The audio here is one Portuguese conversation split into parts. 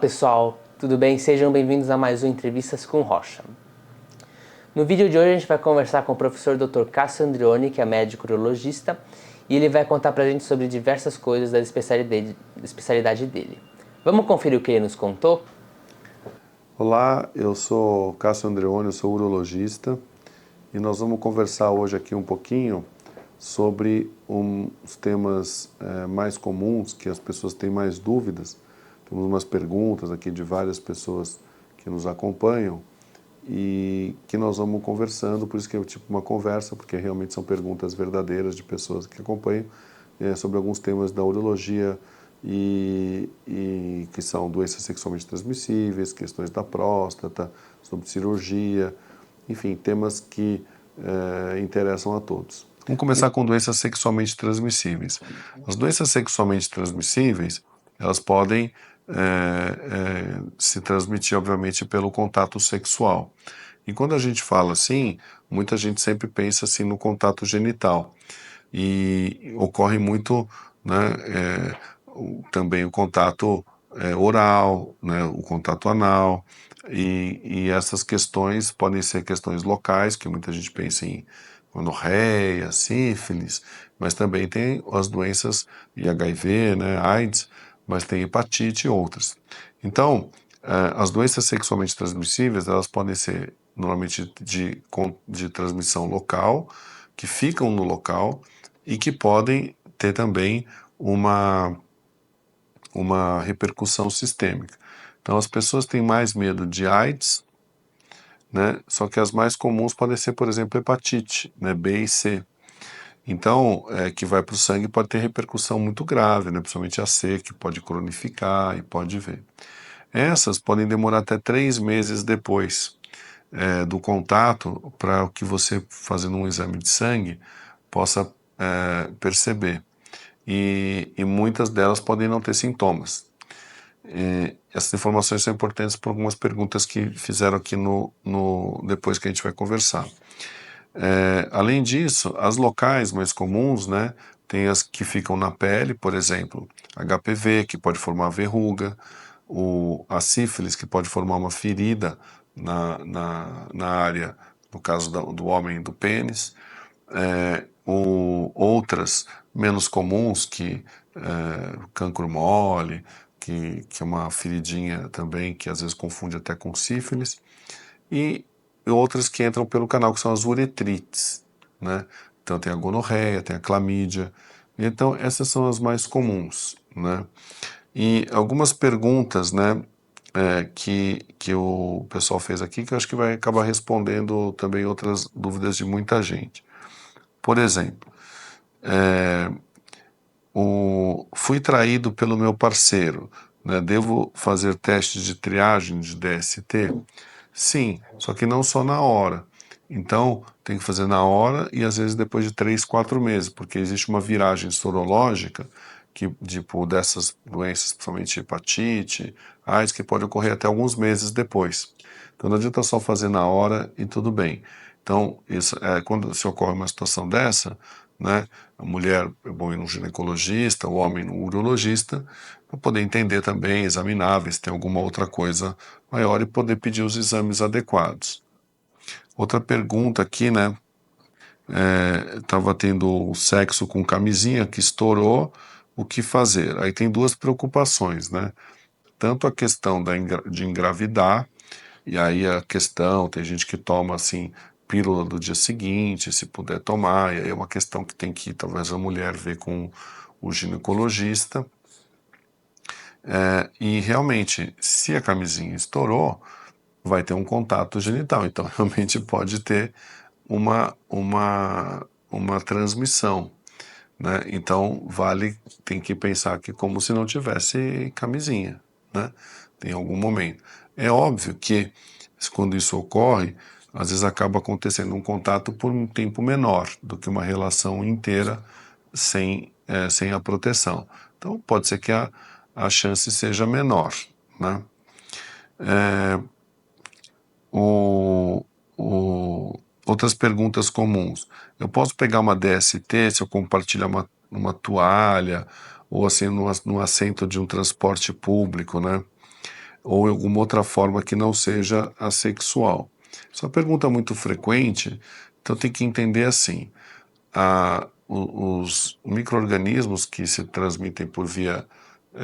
pessoal, tudo bem? Sejam bem-vindos a mais um Entrevistas com Rocha. No vídeo de hoje a gente vai conversar com o professor Dr. Cássio Andreoni, que é médico urologista, e ele vai contar pra gente sobre diversas coisas da especialidade dele. Vamos conferir o que ele nos contou? Olá, eu sou Cássio Andreoni, eu sou urologista e nós vamos conversar hoje aqui um pouquinho sobre os temas mais comuns, que as pessoas têm mais dúvidas. Temos umas perguntas aqui de várias pessoas que nos acompanham e que nós vamos conversando, por isso que é tipo uma conversa, porque realmente são perguntas verdadeiras de pessoas que acompanham sobre alguns temas da urologia e que são doenças sexualmente transmissíveis, questões da próstata, sobre cirurgia, enfim, temas que interessam a todos. Vamos começar com doenças sexualmente transmissíveis. As doenças sexualmente transmissíveis, elas podem se transmitir, obviamente, pelo contato sexual. E quando a gente fala assim, muita gente sempre pensa assim no contato genital. E ocorre muito, né, também o contato oral, né, o contato anal, e essas questões podem ser questões locais, que muita gente pensa em gonorreia, sífilis, mas também tem as doenças e HIV, né, AIDS, mas tem hepatite e outras. Então, as doenças sexualmente transmissíveis, elas podem ser normalmente de transmissão local, que ficam no local e que podem ter também uma repercussão sistêmica. Então, as pessoas têm mais medo de AIDS, né? Só que as mais comuns podem ser, por exemplo, hepatite, né? B e C. Então, que vai para o sangue pode ter repercussão muito grave, né? Principalmente a C, que pode cronificar e pode ver. Essas podem demorar até 3 meses depois do contato para que você, fazendo um exame de sangue, possa perceber. E muitas delas podem não ter sintomas. Essas informações são importantes por algumas perguntas que fizeram aqui depois que a gente vai conversar. Além disso, as locais mais comuns, né, tem as que ficam na pele, por exemplo, HPV, que pode formar verruga, a sífilis, que pode formar uma ferida na área, no caso do homem, do pênis, outras menos comuns, que cancro mole, que é uma feridinha também, que às vezes confunde até com sífilis, e outras que entram pelo canal, que são as uretrites, né? Então tem a gonorreia, tem a clamídia, então essas são as mais comuns, né? E algumas perguntas, né, que o pessoal fez aqui, que eu acho que vai acabar respondendo também outras dúvidas de muita gente. Por exemplo, fui traído pelo meu parceiro, né? Devo fazer testes de triagem de DST? Sim, só que não só na hora. Então, tem que fazer na hora e às vezes depois de 3, 4 meses, porque existe uma viragem sorológica que, tipo, dessas doenças, principalmente hepatite, AIDS, que pode ocorrer até alguns meses depois. Então, não adianta só fazer na hora e tudo bem. Então, quando se ocorre uma situação dessa, né, a mulher é bom ir no ginecologista, o homem no urologista, para poder entender também, examinar, ver se tem alguma outra coisa maior e poder pedir os exames adequados. Outra pergunta aqui, né, estava tendo sexo com camisinha que estourou, o que fazer? Aí tem duas preocupações, né, tanto a questão de engravidar, e aí a questão, tem gente que toma assim, pílula do dia seguinte, se puder tomar, e aí é uma questão que tem que talvez a mulher ver com o ginecologista. E realmente, se a camisinha estourou, vai ter um contato genital, então realmente pode ter uma transmissão, né? Então tem que pensar que como se não tivesse camisinha, né? Em algum momento. É óbvio que quando isso ocorre, às vezes acaba acontecendo um contato por um tempo menor do que uma relação inteira sem a proteção. Então pode ser que a chance seja menor, né? O, outras perguntas comuns. Eu posso pegar uma DST se eu compartilhar uma toalha ou assim no assento de um transporte público, né? ou alguma outra forma que não seja assexual. Isso é uma pergunta muito frequente, então tem que entender assim, os micro-organismos que se transmitem por via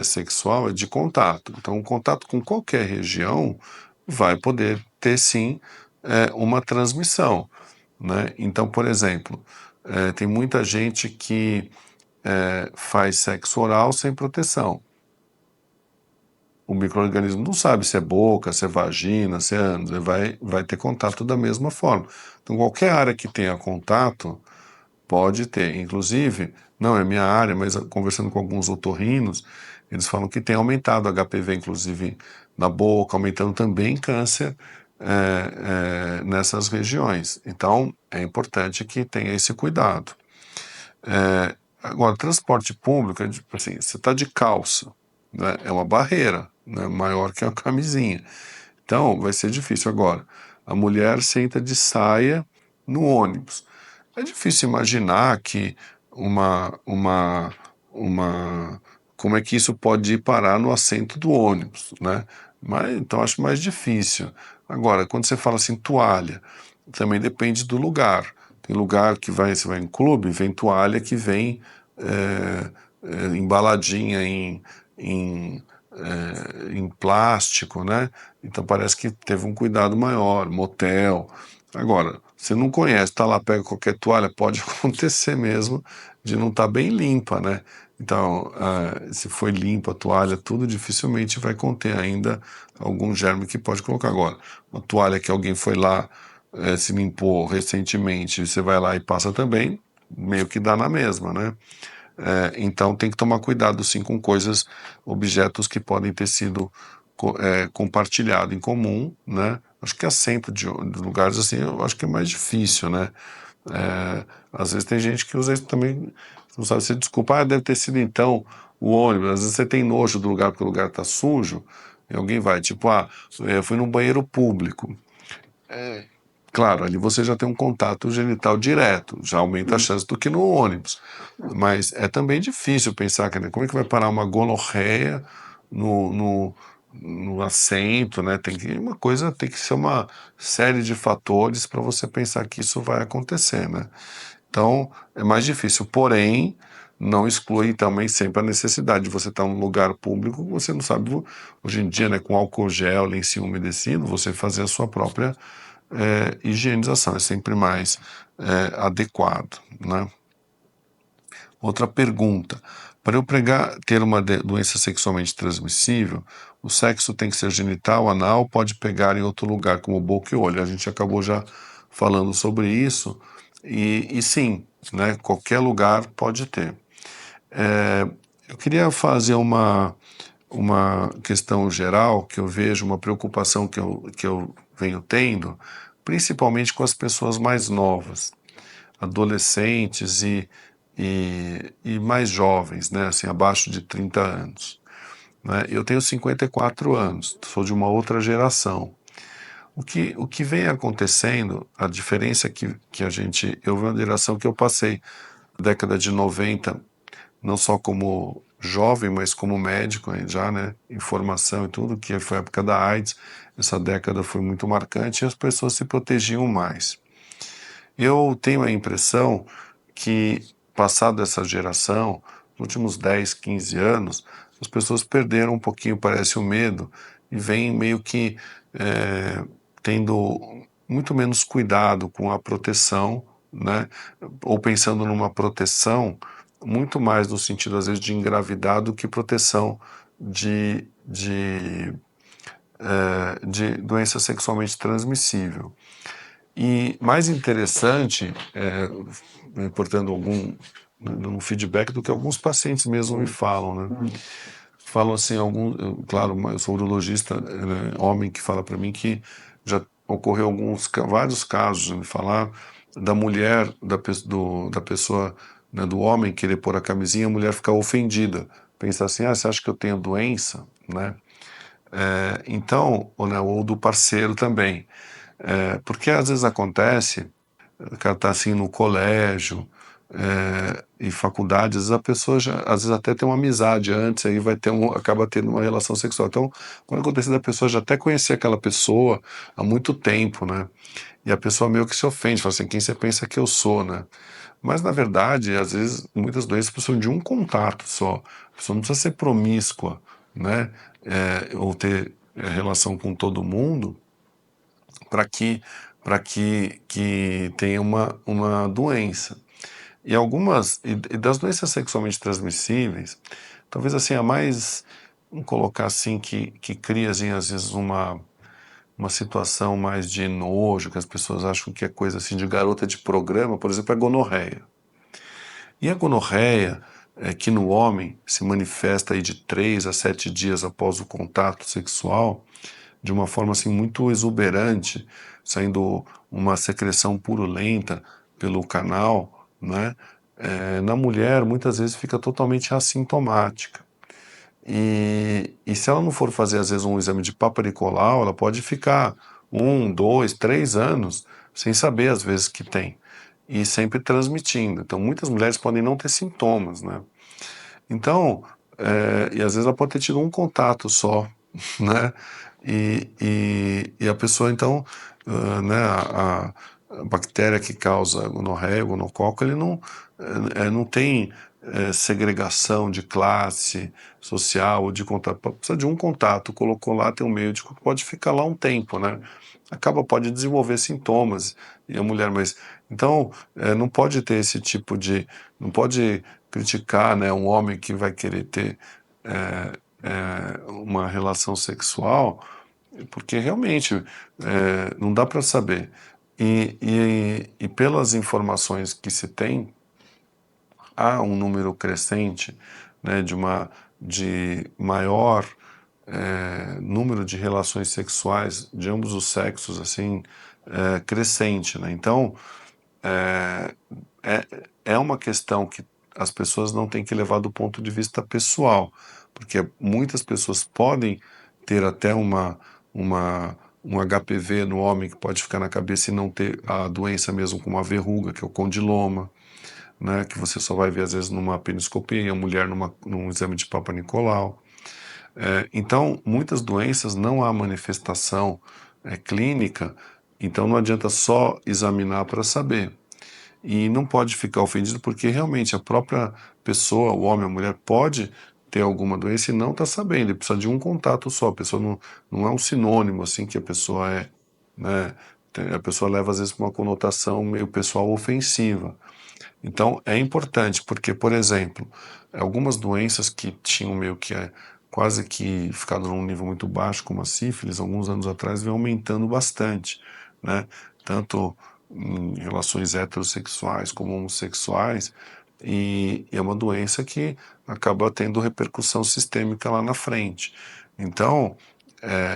sexual é de contato. Então, o contato com qualquer região vai poder ter sim uma transmissão, né? Então, por exemplo, tem muita gente que faz sexo oral sem proteção. O micro-organismo não sabe se é boca, se é vagina, se é ânus, ele vai ter contato da mesma forma. Então, qualquer área que tenha contato, pode ter. Inclusive, não é minha área, mas conversando com alguns otorrinos, eles falam que tem aumentado HPV, inclusive na boca, aumentando também câncer nessas regiões. Então, é importante que tenha esse cuidado. Agora, transporte público, é tipo assim, você está de calça, né? É uma barreira, né? Maior que a camisinha. Então, vai ser difícil. Agora, a mulher senta de saia no ônibus. É difícil imaginar que uma, uma, como é que isso pode ir parar no assento do ônibus, né? Mas, então, acho mais difícil. Agora, quando você fala assim, toalha, também depende do lugar. Tem lugar que você vai em clube, vem toalha que vem embaladinha em plástico, né? Então parece que teve um cuidado maior, motel. Agora, você não conhece, tá lá, pega qualquer toalha, pode acontecer mesmo de não estar bem limpa, né? Então, se foi limpa a toalha, tudo dificilmente vai conter ainda algum germe que pode colocar. Agora, uma toalha que alguém foi lá, se limpou recentemente, você vai lá e passa também, meio que dá na mesma, né? Então tem que tomar cuidado sim com coisas, objetos que podem ter sido compartilhado em comum, né? Acho que assento de lugares assim, eu acho que é mais difícil, né? Às vezes tem gente que usa isso também, não sabe se desculpa, deve ter sido então o ônibus. Às vezes você tem nojo do lugar porque o lugar tá sujo, e alguém vai, tipo, eu fui num banheiro público. Claro, ali você já tem um contato genital direto, já aumenta a chance do que no ônibus. Mas é também difícil pensar que, né, como é que vai parar uma gonorreia no, no, no assento, né? Tem que ser uma série de fatores para você pensar que isso vai acontecer, né? Então é mais difícil, porém não exclui também sempre a necessidade de você estar em um lugar público, você não sabe, hoje em dia, né, com álcool gel, lencinho umedecido, você fazer a sua própria higienização, é sempre mais adequado, né? Outra pergunta, para eu ter uma doença sexualmente transmissível, o sexo tem que ser genital, anal, pode pegar em outro lugar, como boca e olho. A gente acabou já falando sobre isso, e sim, né, qualquer lugar pode ter. Eu queria fazer uma questão geral que eu vejo, uma preocupação que eu venho tendo, principalmente com as pessoas mais novas, adolescentes e mais jovens, né, assim, abaixo de 30 anos. Né? Eu tenho 54 anos, sou de uma outra geração. O que vem acontecendo, a diferença que eu venho uma geração que eu passei, década de 90, não só como jovem, mas como médico já, né, em formação e tudo, que foi a época da AIDS, essa década foi muito marcante e as pessoas se protegiam mais. Eu tenho a impressão que, passado essa geração, nos últimos 10, 15 anos, as pessoas perderam um pouquinho, parece, o medo e vêm meio que tendo muito menos cuidado com a proteção, né? Ou pensando numa proteção muito mais no sentido, às vezes, de engravidar do que proteção de doença sexualmente transmissível. E mais interessante, reportando um feedback do que alguns pacientes mesmo me falam, né? Falam assim, claro, eu sou urologista, né, homem que fala para mim que já ocorreu vários casos de me falar da mulher, da pessoa, né, do homem querer pôr a camisinha, a mulher ficar ofendida, pensar assim, você acha que eu tenho doença, né? Então, ou do parceiro também. Porque às vezes acontece, o cara tá assim no colégio, e faculdade, às vezes a pessoa já, às vezes até tem uma amizade antes, aí vai ter acaba tendo uma relação sexual. Então, quando acontece da pessoa já até conhecer aquela pessoa há muito tempo, né? E a pessoa meio que se ofende, fala assim, quem você pensa que eu sou, né? Mas, na verdade, às vezes, muitas doenças precisam de um contato só. A pessoa não precisa ser promíscua, né? Ou ter relação com todo mundo para que tenha uma doença. E algumas, e das doenças sexualmente transmissíveis, talvez assim, a mais, vamos colocar assim, que cria, assim, às vezes, uma situação mais de nojo, que as pessoas acham que é coisa assim de garota de programa, por exemplo, é a gonorreia. E a gonorreia, que no homem se manifesta aí de 3 a 7 dias após o contato sexual, de uma forma assim muito exuberante, saindo uma secreção purulenta pelo canal, né? Na mulher, muitas vezes fica totalmente assintomática. E se ela não for fazer, às vezes, um exame de Papa Nicolau, ela pode ficar 1, 2, 3 anos sem saber, às vezes, que tem. E sempre transmitindo. Então, muitas mulheres podem não ter sintomas, né? Então, e às vezes ela pode ter tido um contato só, né? E a pessoa, então, né, a bactéria que causa gonorreia, gonococo, ele não tem segregação de classe social ou de contato, precisa de um contato, colocou lá, tem um meio de, pode ficar lá um tempo, né? Pode desenvolver sintomas, e a mulher, mas, então, não pode ter esse tipo de, não pode criticar, né, um homem que vai querer ter uma relação sexual, porque realmente não dá para saber. E pelas informações que se tem, há um número crescente, né, de maior número de relações sexuais de ambos os sexos, assim, crescente, né? Então, é, é uma questão que as pessoas não têm que levar do ponto de vista pessoal, porque muitas pessoas podem ter até um HPV no homem que pode ficar na cabeça e não ter a doença mesmo como a verruga, que é o condiloma, né, que você só vai ver às vezes numa peniscopia e a mulher num exame de Papa Nicolau. Então, muitas doenças não há manifestação clínica, então não adianta só examinar para saber. E não pode ficar ofendido porque realmente a própria pessoa, o homem, a mulher, pode ter alguma doença e não está sabendo, ele precisa de um contato só, a pessoa não é um sinônimo assim que a pessoa é, né? A pessoa leva às vezes para uma conotação meio pessoal ofensiva. Então é importante porque, por exemplo, algumas doenças que tinham meio que quase que ficado num nível muito baixo, como a sífilis, alguns anos atrás, vem aumentando bastante, né? Tanto em relações heterossexuais como homossexuais, e é uma doença que acaba tendo repercussão sistêmica lá na frente. Então,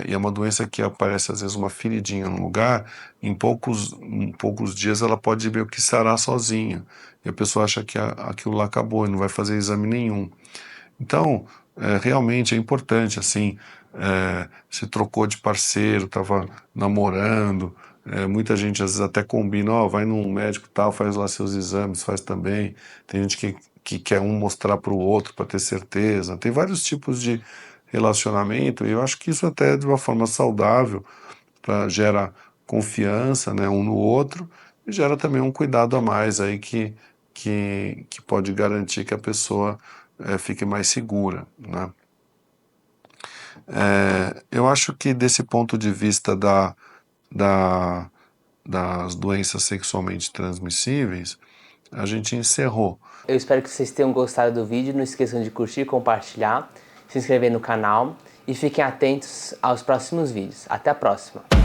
e é uma doença que aparece às vezes uma feridinha no lugar, em poucos dias ela pode meio que sarar sozinha, e a pessoa acha que aquilo lá acabou e não vai fazer exame nenhum. Então, realmente é importante, assim, se trocou de parceiro, estava namorando, muita gente às vezes até combina, ó, vai num médico tal, faz lá seus exames, faz também. Tem gente que quer um mostrar para o outro para ter certeza. Tem vários tipos de relacionamento e eu acho que isso até é de uma forma saudável, gera confiança, né, um no outro e gera também um cuidado a mais aí que pode garantir que a pessoa fique mais segura, né? Eu acho que desse ponto de vista da, das doenças sexualmente transmissíveis, a gente encerrou. Eu espero que vocês tenham gostado do vídeo. Não esqueçam de curtir, compartilhar, se inscrever no canal e fiquem atentos aos próximos vídeos. Até a próxima!